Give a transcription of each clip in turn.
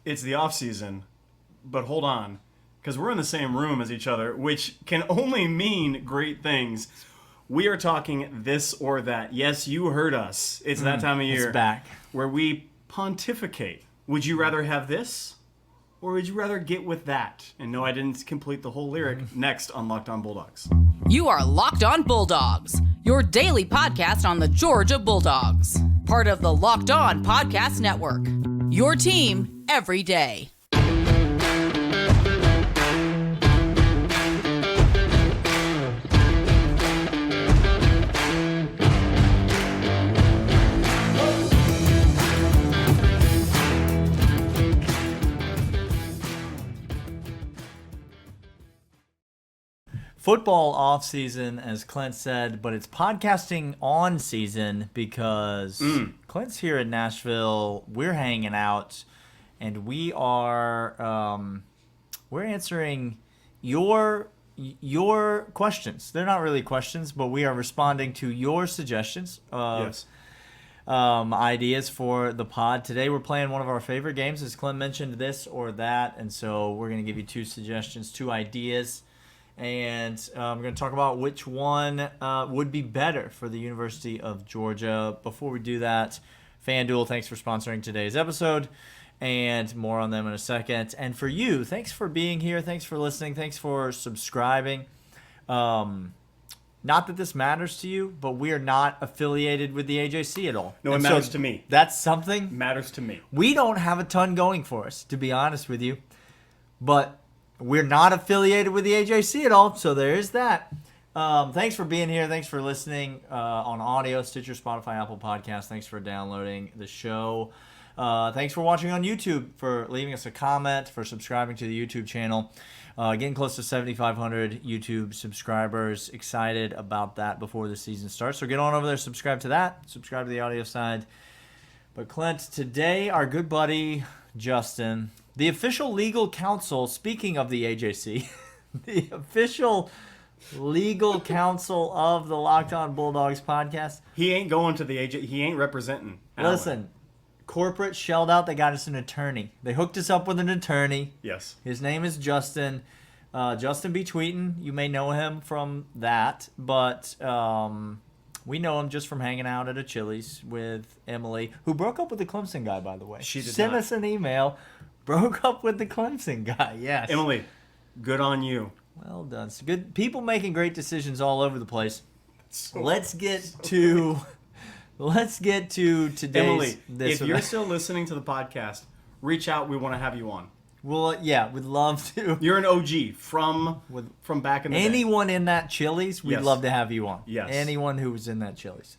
it's the off season, but hold on, because we're in the same room as each other, which can only mean great things. We are talking this or that. Yes, you heard us. It's that time of year. It's back. Where we pontificate. Would you rather have this? Or would you rather get with that? And no, I didn't complete the whole lyric. Next on Locked On Bulldogs. You are Locked On Bulldogs, your daily podcast on the Georgia Bulldogs. Part of the Locked On Podcast Network. Your team every day. Football off season, as Clint said, but it's podcasting on season because Clint's here in Nashville. We're hanging out, and we are we're answering your questions. They're not really questions, but we are responding to your suggestions of ideas for the pod. Today we're playing one of our favorite games, as Clint mentioned, this or that, and so we're going to give you two suggestions, two ideas. And we're going to talk about which one would be better for the University of Georgia. Before we do that, FanDuel, thanks for sponsoring today's episode, and more on them in a second. And for you, thanks for being here. Thanks for listening. Thanks for subscribing. Not that this matters to you, but we are not affiliated with the AJC at all. No, it matters to me. That's something. Matters to me. We don't have a ton going for us, to be honest with you. But we're not affiliated with the AJC at all, so there is that. Thanks for being here. Thanks for listening on audio, Stitcher, Spotify, Apple Podcasts. Thanks for downloading the show. Thanks for watching on YouTube, for leaving us a comment, for subscribing to the YouTube channel. Getting close to 7,500 YouTube subscribers. Excited about that before the season starts. So get on over there, subscribe to that. Subscribe to the audio side. But Clint, today our good buddy Justin, the official legal counsel, speaking of the AJC, the official legal counsel of the Locked On Bulldogs podcast. He ain't going to the AJ. He ain't representing Allen. Listen, corporate shelled out. They got us an attorney. They hooked us up with an attorney. Yes. His name is Justin. Justin B. Tweetin. You may know him from that, but we know him just from hanging out at a Chili's with Emily, who broke up with the Clemson guy, by the way. She did Sent not. us an email. Broke up with the Clemson guy, yes. Emily, good on you. Well done. So good people making great decisions all over the place. So Let's get to today's. Emily, this if you're still listening to the podcast, reach out. We want to have you on. well, yeah, we'd love to. You're an OG from back in the day. Anyone in that Chili's, we'd Yes. love to have you on. Yes. Anyone who was in that Chili's.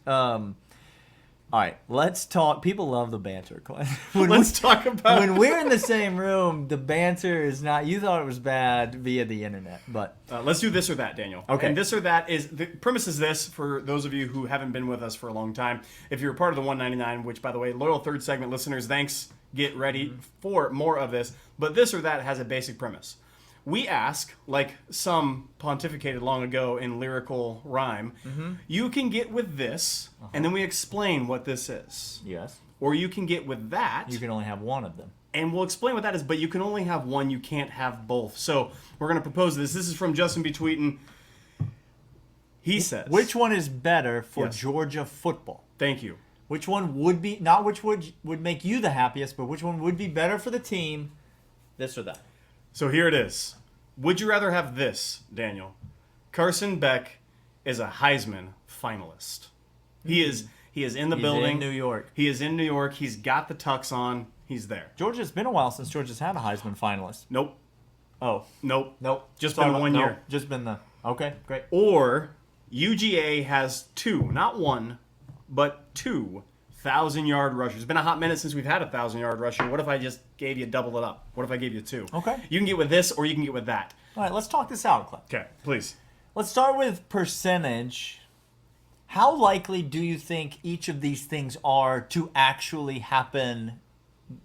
All right, let's talk. People love the banter, Clint. Let's talk about When we're in the same room, the banter is not. You thought it was bad via the internet, but let's do this or that, Daniel. Okay. And this or that is the premise is this for those of you who haven't been with us for a long time. If you're a part of the 199, which by the way, loyal third segment listeners, thanks. Get ready for more of this. But this or that has a basic premise. We ask, like some pontificated long ago in lyrical rhyme, you can get with this, and then we explain what this is. yes, Or you can get with that, you can only have one of them. and we'll explain what that is, but you can only have one, you can't have both. So we're going to propose this. This is from Justin B. Tweetin. He says... Which one is better for Yes. Georgia football? Thank you. Which one would be, not which would make you the happiest, but which one would be better for the team, this or that? So here it is. Would you rather have this, Daniel? Carson Beck is a Heisman finalist. He is in the He's building. in New York. He is in New York. He's got the tux on. He's there. Georgia, it's been a while since Georgia's had a Heisman finalist. Nope. Oh, Nope. nope. Just Sorry, been 1 no, year. Just been the, okay, great. Or UGA has two, not one, but 2,000-yard rushers. It's been a hot minute since we've had a 1,000-yard rusher. What if I just gave you double it up? What if I gave you two? Okay. You can get with this or you can get with that. All right, let's talk this out, Clint. Okay, please. Let's start with percentage. How likely do you think each of these things are to actually happen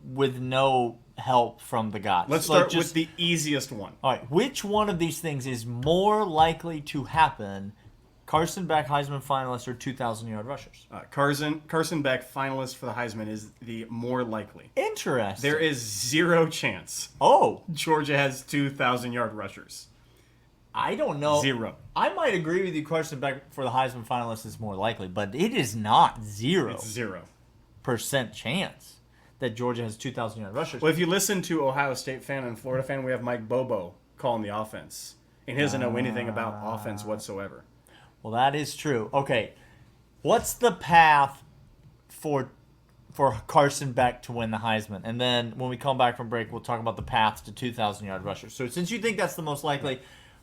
with no help from the gods? Let's Like, start just- with the easiest one. All right, which one of these things is more likely to happen? Carson Beck, Heisman finalists, or 2,000-yard rushers? Carson Beck, finalist for the Heisman, is the more likely. Interesting. There is zero chance Oh, Georgia has 2,000-yard rushers. I don't know. Zero. I might agree with you. Carson Beck for the Heisman finalist is more likely, but it is not 0% It's 0. chance that Georgia has 2,000-yard rushers. Well, if you listen to Ohio State fan and Florida fan, we have Mike Bobo calling the offense. And he doesn't know anything about offense whatsoever. Well, that is true. Okay, what's the path for Carson Beck to win the Heisman? And then when we come back from break, we'll talk about the path to 2,000-yard rushers. So since you think that's the most likely,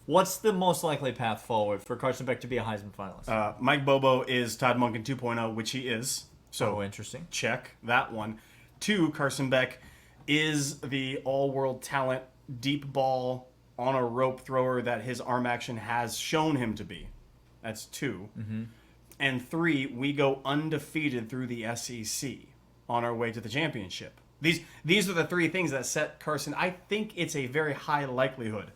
what's the most likely path forward for Carson Beck to be a Heisman finalist? Mike Bobo is Todd Monken 2.0, which he is. So Interesting. check that one. 2, Carson Beck is the all-world talent, deep ball, on a rope thrower that his arm action has shown him to be. That's 2. Mm-hmm. And 3, we go undefeated through the SEC on our way to the championship. These are the 3 things that set Carson. I think it's a very high likelihood,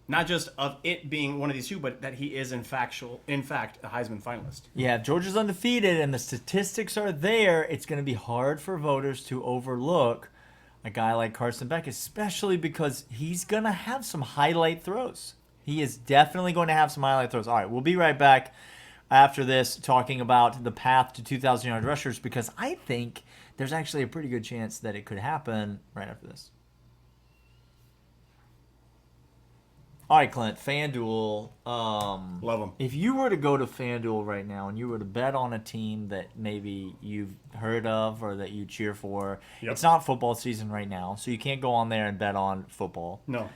not just of it being one of these 2, but that he is in fact a Heisman finalist. Yeah, if Georgia's undefeated and the statistics are there, it's going to be hard for voters to overlook a guy like Carson Beck, especially because he's going to have some highlight throws. He is definitely going to have some highlight throws. All right, we'll be right back after this talking about the path to 2,000-yard rushers, because I think there's actually a pretty good chance that it could happen right after this. All right, Clint, FanDuel. Love them. If you were to go to FanDuel right now and you were to bet on a team that maybe you've heard of or that you cheer for, It's not football season right now, so you can't go on there and bet on football. No.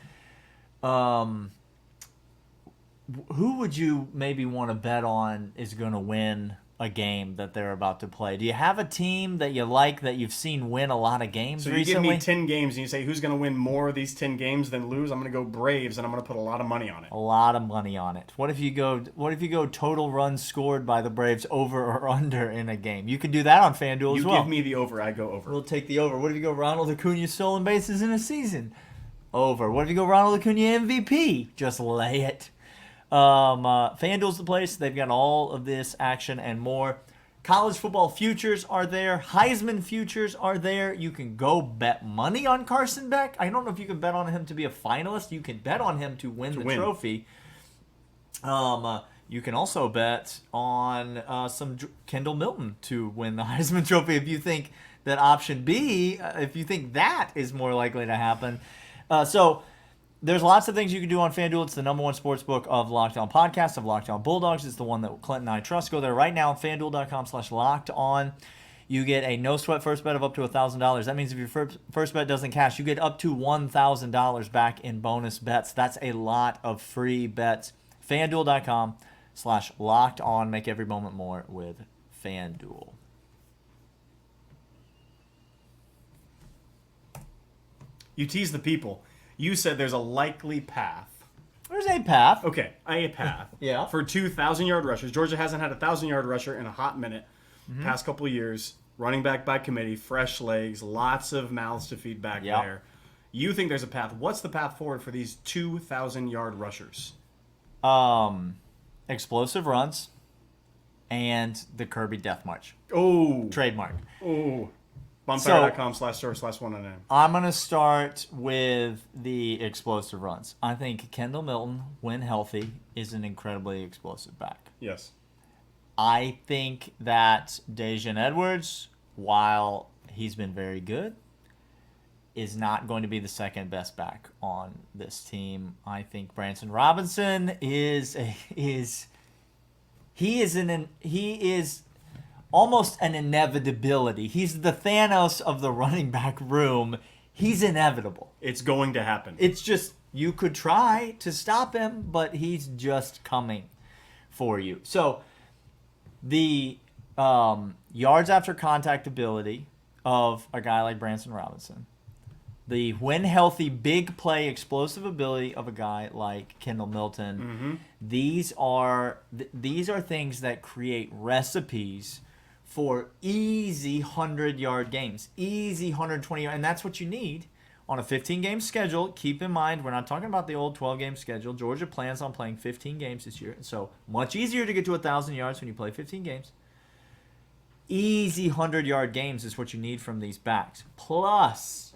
Who would you maybe want to bet on is going to win a game that they're about to play? Do you have a team that you like that you've seen win a lot of games So you recently? give me 10 games and you say who's going to win more of these 10 games than lose? I'm going to go Braves, and I'm going to put a lot of money on it. A lot of money on it. What if you go total runs scored by the Braves over or under in a game? You can do that on FanDuel as well. You give me the over, I go over. We'll take the over. What if you go Ronald Acuna stolen bases in a season? Over. What if you go Ronald Acuna MVP? Just lay it. FanDuel's the place. They've got all of this action and more. College football futures are there. Heisman futures are there. You can go bet money on Carson Beck. I don't know if you can bet on him to be a finalist. You can bet on him to win the trophy. You can also bet on some Kendall Milton to win the Heisman Trophy if you think that option B, if you think that is more likely to happen. So there's lots of things you can do on FanDuel. It's the number 1 sports book of Locked On Podcasts, of Locked On Bulldogs. It's the one that Clint and I trust. Go there right now, FanDuel.com/LockedOn. You get a no-sweat first bet of up to $1,000. That means if your first bet doesn't cash, you get up to $1,000 back in bonus bets. That's a lot of free bets. FanDuel.com/LockedOn. Make every moment more with FanDuel. You tease the people. You said there's a likely path. There's a path. Okay, a path. Yeah. For 2,000-yard rushers. Georgia hasn't had a 1,000-yard rusher in a hot minute. Past couple of years. Running back by committee, fresh legs, lots of mouths to feed back there. You think there's a path. What's the path forward for these 2,000-yard rushers? Explosive runs and the Kirby Death March. Oh. Trademark. Oh. Bonfire.com/store/199. I'm going to start with the explosive runs. I think Kendall Milton, when healthy, is an incredibly explosive back. Yes. I think that Dejan Edwards, while he's been very good, is not going to be the second best back on this team. I think Branson Robinson is almost an inevitability. He's the Thanos of the running back room. He's inevitable. It's going to happen. It's just, you could try to stop him, but he's just coming for you. So the yards after contact ability of a guy like Branson Robinson, the when healthy big play explosive ability of a guy like Kendall Milton, these are things that create recipes for easy 100-yard games, easy 120-yard, and that's what you need on a 15-game schedule. Keep in mind, we're not talking about the old 12-game schedule. Georgia plans on playing 15 games this year. So much easier to get to 1,000 yards when you play 15 games. Easy 100-yard games is what you need from these backs. Plus,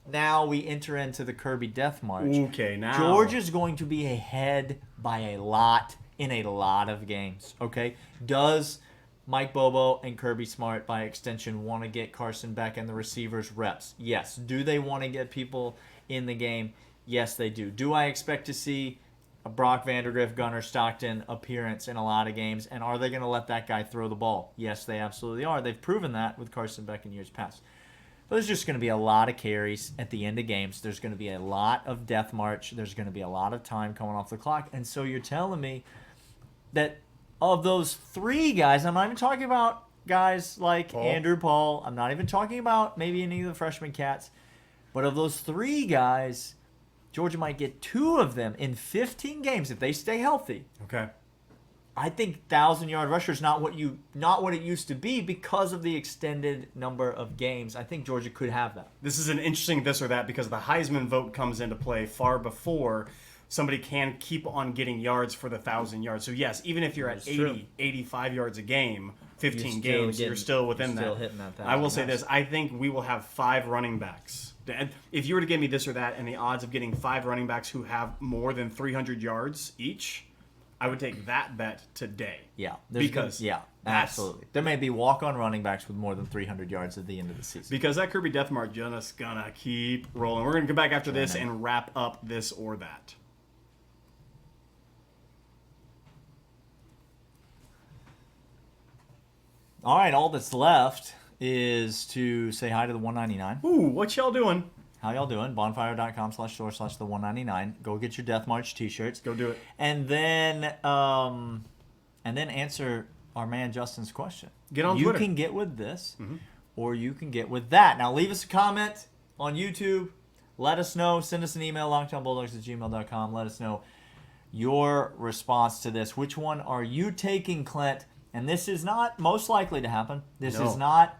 now we enter into the Kirby Death March. Okay, now Georgia's going to be ahead by a lot in a lot of games. Okay, does Mike Bobo and Kirby Smart, by extension, want to get Carson Beck and the receivers reps? Yes. Do they want to get people in the game? Yes, they do. Do I expect to see a Brock Vandergriff, Gunnar Stockton appearance in a lot of games? And are they going to let that guy throw the ball? Yes, they absolutely are. They've proven that with Carson Beck in years past. But there's just going to be a lot of carries at the end of games. There's going to be a lot of death march. There's going to be a lot of time coming off the clock. And so you're telling me that of those three guys, I'm not even talking about guys like Andrew Paul. I'm not even talking about maybe any of the freshman cats. But of those three guys, Georgia might get two of them in 15 games if they stay healthy. Okay. I think 1,000-yard rusher is not what it used to be because of the extended number of games. I think Georgia could have that. This is an interesting this or that because the Heisman vote comes into play far before somebody can keep on getting yards for the 1,000 yards. So, yes, even if you're at 80, 85 yards a game, 15 games, you're still within that. Hitting that. I will say this. I think we will have 5 running backs. If you were to give me this or that and the odds of getting 5 running backs who have more than 300 yards each, I would take that bet today. Yeah. Absolutely. There may be walk-on running backs with more than 300 yards at the end of the season. Because that Kirby Death March just gonna keep rolling. We're going to come back after this and wrap up this or that. All right, all that's left is to say hi to the 199. Ooh, what y'all doing? How y'all doing? Bonfire.com/store/the199. Go get your Death March t-shirts. Go do it. And then answer our man Justin's question. Get on Twitter. You can get with this, or you can get with that. Now, leave us a comment on YouTube. Let us know. Send us an email, lockdownbulldogs@gmail.com. Let us know your response to this. Which one are you taking, Clint? And this is not most likely to happen. This is not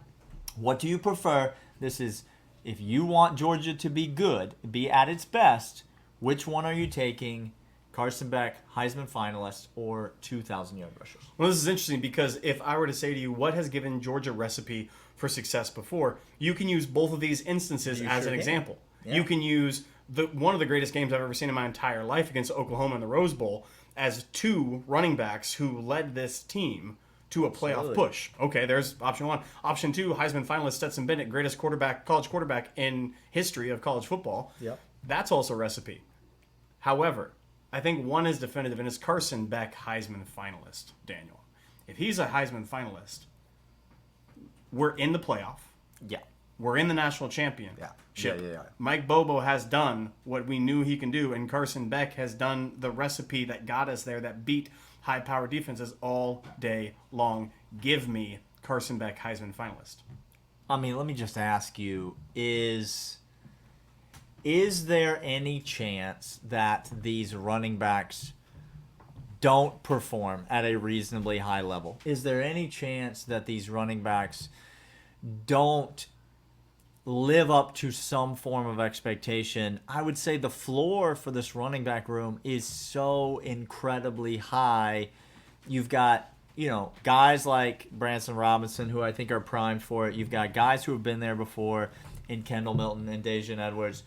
what do you prefer. This is if you want Georgia to be good, be at its best, which one are you taking? Carson Beck, Heisman finalist, or 2,000-yard rushers? Well, this is interesting because if I were to say to you, what has given Georgia recipe for success before, you can use both of these instances as an example. Yeah. You can use one of the greatest games I've ever seen in my entire life against Oklahoma in the Rose Bowl as 2 running backs who led this team to a playoff push. Okay, there's option 1. Option 2, Heisman finalist Stetson Bennett, greatest college quarterback in history of college football. Yep. That's also a recipe. However, I think one is definitive, and it's Carson Beck, Heisman finalist, Daniel. If he's a Heisman finalist, we're in the playoff. Yeah. We're in the national championship. Yeah. Mike Bobo has done what we knew he can do, and Carson Beck has done the recipe that got us there, that beat high-power defenses all day long. Give me Carson Beck, Heisman finalist. I mean, let me just ask you, is there any chance that these running backs don't perform at a reasonably high level? Is there any chance that these running backs don't live up to some form of expectation? I would say the floor for this running back room is so incredibly high. You've got, guys like Branson Robinson, who I think are primed for it. You've got guys who have been there before in Kendall Milton and Dejan Edwards.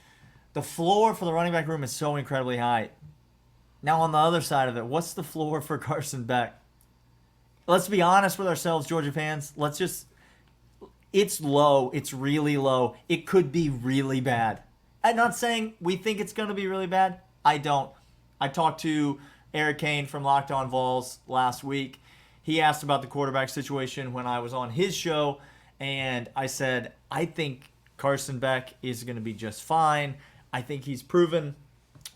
The floor for the running back room is so incredibly high. Now, on the other side of it, what's the floor for Carson Beck? Let's be honest with ourselves, Georgia fans. It's low. It's really low. It could be really bad. I'm not saying we think it's going to be really bad. I don't. I talked to Eric Kane from Locked On Vols last week. He asked about the quarterback situation when I was on his show, and I said, I think Carson Beck is going to be just fine. I think he's proven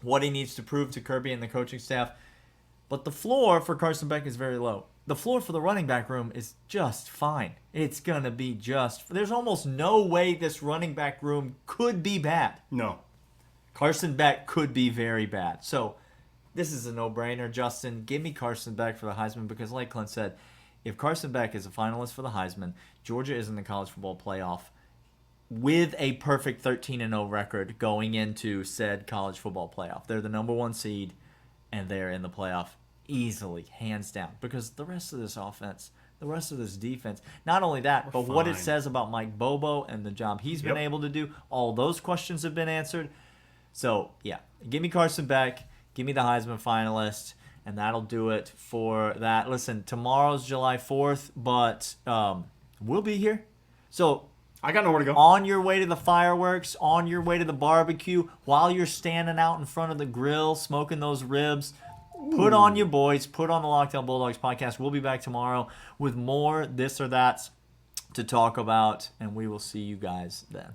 what he needs to prove to Kirby and the coaching staff. But the floor for Carson Beck is very low. The floor for the running back room is just fine. It's going to be there's almost no way this running back room could be bad. No. Carson Beck could be very bad. So this is a no-brainer, Justin. Give me Carson Beck for the Heisman because, like Clint said, if Carson Beck is a finalist for the Heisman, Georgia is in the college football playoff. with a perfect 13-0 record going into said college football playoff. They're the number 1 seed, and they're in the playoff easily, hands down, because the rest of this offense, the rest of this defense, not only that, but what it says about Mike Bobo and the job he's been able to do, all those questions have been answered. So, yeah, give me Carson Beck, give me the Heisman finalist, and that'll do it for that. Listen, tomorrow's July 4th, but we'll be here. So I got nowhere to go. On your way to the fireworks, on your way to the barbecue, while you're standing out in front of the grill smoking those ribs, put on your boys, put on the Lockdown Bulldogs podcast. We'll be back tomorrow with more this or that's to talk about, and we will see you guys then.